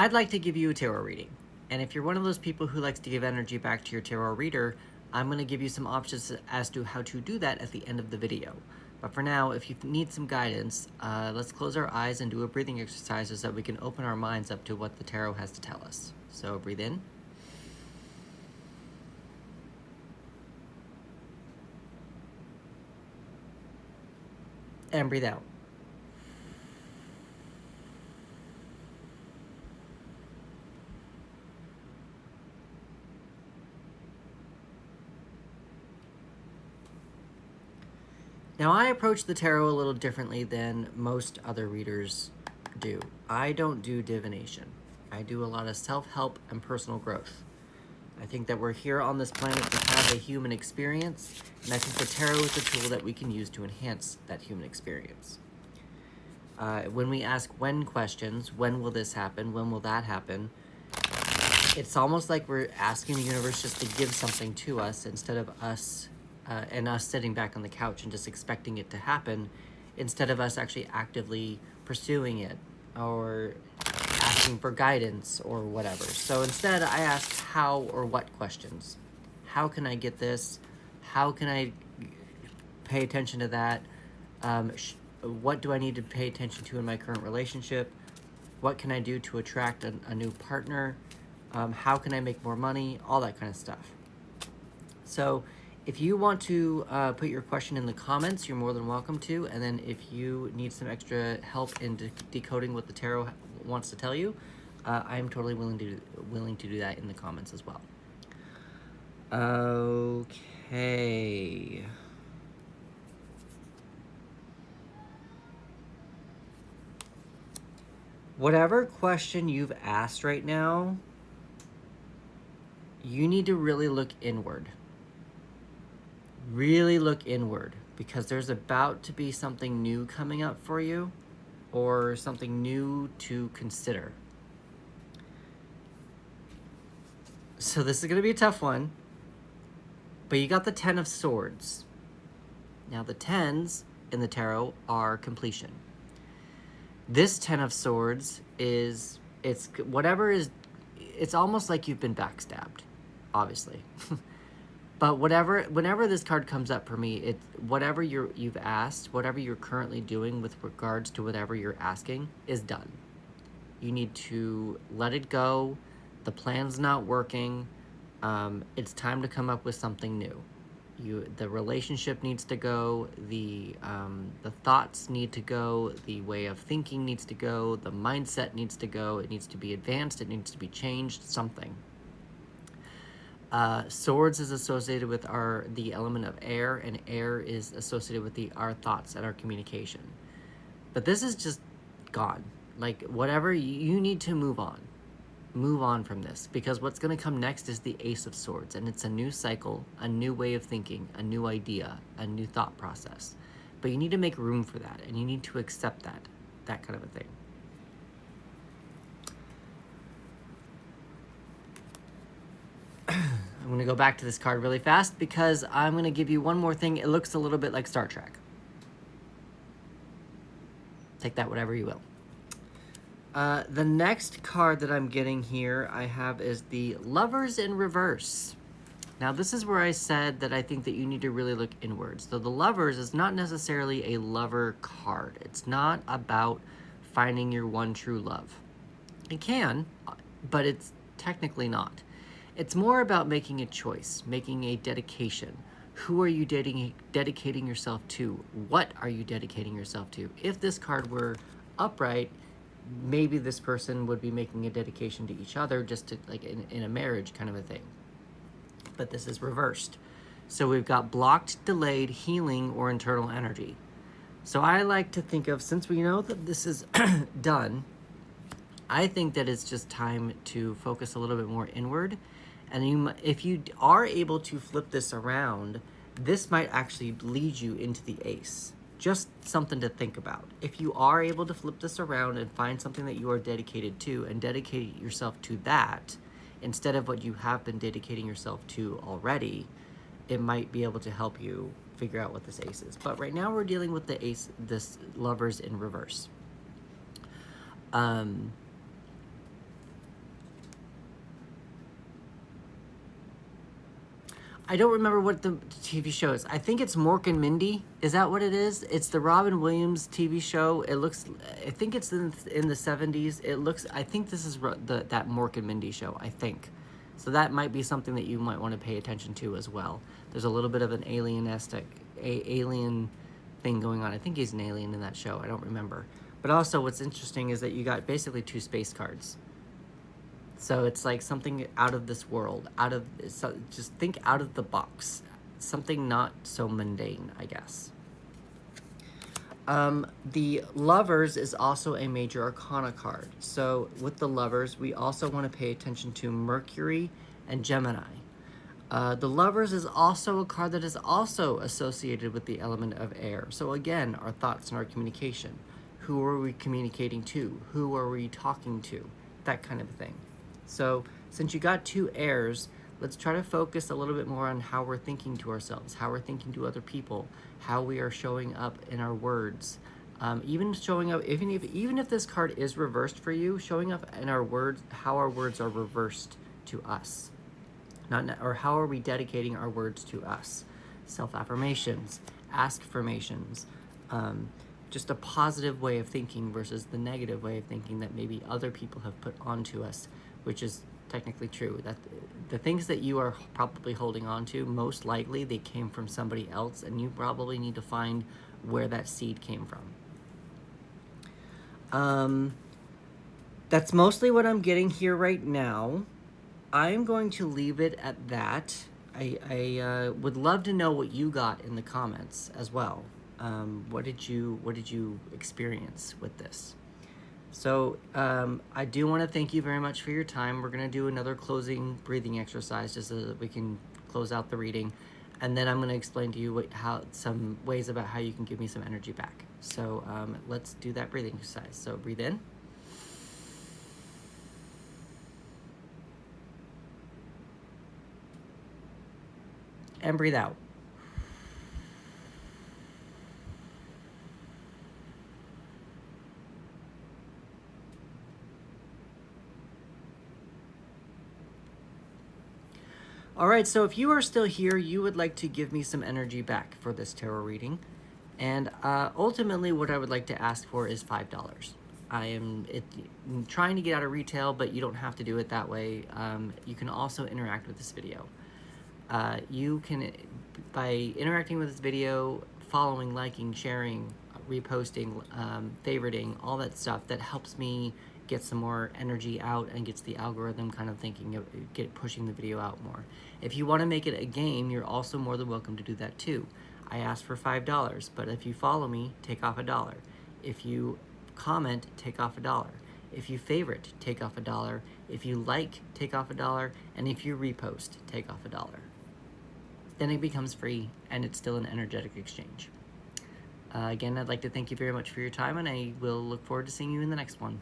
I'd like to give you a tarot reading. And if you're one of those people who likes to give energy back to your tarot reader, I'm going to give you some options as to how to do that at the end of the video. But for now, if you need some guidance, let's close our eyes and do a breathing exercise so that we can open our minds up to what the tarot has to tell us. So breathe in. And breathe out. Now, I approach the tarot a little differently than most other readers do. I don't do divination. I do a lot of self-help and personal growth. I think that we're here on this planet to have a human experience, and I think the tarot is a tool that we can use to enhance that human experience. When we ask when questions, when will this happen, when will that happen, it's almost like we're asking the universe just to give something to us instead of us sitting back on the couch and just expecting it to happen, instead of us actually actively pursuing it or asking for guidance or whatever. So instead, I ask how or what questions. How can I get this? How can I pay attention to that? What do I need to pay attention to in my current relationship? What can I do to attract a new partner? How can I make more money? All that kind of stuff. So if you want to put your question in the comments, you're more than welcome to. And then if you need some extra help in decoding what the tarot wants to tell you, I'm totally willing to do that in the comments as well. Okay. Whatever question you've asked right now, you need to really look inward. Really look inward, because there's about to be something new coming up for you, or something new to consider. So this is going to be a tough one, but you got the 10 of Swords. Now the 10s in the tarot are completion. This 10 of Swords it's almost like you've been backstabbed, obviously. But whenever this card comes up for me, whatever you've asked, whatever you're currently doing with regards to whatever you're asking is done. You need to let it go. The plan's not working. It's time to come up with something new. The relationship needs to go. The thoughts need to go. The way of thinking needs to go. The mindset needs to go. It needs to be advanced. It needs to be changed. Something. Swords is associated with the element of air, and air is associated with our thoughts and our communication. But this is just gone. Like, whatever, you need to move on. Move on from this, because what's going to come next is the Ace of Swords, and it's a new cycle, a new way of thinking, a new idea, a new thought process. But you need to make room for that, and you need to accept that kind of a thing. I'm going to go back to this card really fast because I'm going to give you one more thing. It looks a little bit like Star Trek. Take that whatever you will. The next card that I'm getting here I have is the Lovers in Reverse. Now this is where I said that I think that you need to really look inwards. So the Lovers is not necessarily a lover card. It's not about finding your one true love. It can, but it's technically not. It's more about making a choice, making a dedication. Who are you dedicating yourself to? What are you dedicating yourself to? If this card were upright, maybe this person would be making a dedication to each other, just to, like, in a marriage kind of a thing. But this is reversed. So we've got blocked, delayed, healing, or internal energy. So I like to think of, since we know that this is done, I think that it's just time to focus a little bit more inward. And if you are able to flip this around, this might actually lead you into the Ace. Just something to think about. If you are able to flip this around and find something that you are dedicated to, and dedicate yourself to that, instead of what you have been dedicating yourself to already, it might be able to help you figure out what this Ace is. But right now we're dealing with the Ace, this Lovers in Reverse. I don't remember what the TV show is. I think it's Mork and Mindy. Is that what it is? It's the Robin Williams TV show. It looks, I think it's in the 70s. It looks, I think this is that Mork and Mindy show, I think. So that might be something that you might want to pay attention to as well. There's a little bit of an alien thing going on. I think he's an alien in that show. I don't remember. But also what's interesting is that you got basically 2 space cards. So it's like something out of this world, just think out of the box. Something not so mundane, I guess. The Lovers is also a major arcana card. So with the Lovers, we also want to pay attention to Mercury and Gemini. The Lovers is also a card that is also associated with the element of air. So again, our thoughts and our communication. Who are we communicating to? Who are we talking to? That kind of thing. So since you got 2 airs, let's try to focus a little bit more on how we're thinking to ourselves, how we're thinking to other people, how we are showing up in our words. Even showing up, even if this card is reversed for you, showing up in our words, how our words are reversed to us. Or how are we dedicating our words to us? Self-affirmations, ask-affirmations, just a positive way of thinking versus the negative way of thinking that maybe other people have put onto us, which is technically true. That the things that you are probably holding on to, most likely they came from somebody else, and you probably need to find where that seed came from. That's mostly what I'm getting here right now. I'm going to leave it at that. I would love to know what you got in the comments as well. What did you experience with this? So I do want to thank you very much for your time. We're going to do another closing breathing exercise just so that we can close out the reading. And then I'm going to explain to you some ways about how you can give me some energy back. So let's do that breathing exercise. So breathe in. And breathe out. All right, so if you are still here, you would like to give me some energy back for this tarot reading. And ultimately, what I would like to ask for is $5. I'm trying to get out of retail, but you don't have to do it that way. You can also interact with this video. You can, by interacting with this video, following, liking, sharing, reposting, favoriting, all that stuff, that helps me get some more energy out and gets the algorithm kind of thinking of pushing the video out more. If you want to make it a game, you're also more than welcome to do that too. I asked for $5, but if you follow me, take off $1. If you comment, take off $1. If you favorite, take off $1. If you like, take off $1. And if you repost, take off $1. Then it becomes free and it's still an energetic exchange. Again, I'd like to thank you very much for your time, and I will look forward to seeing you in the next one.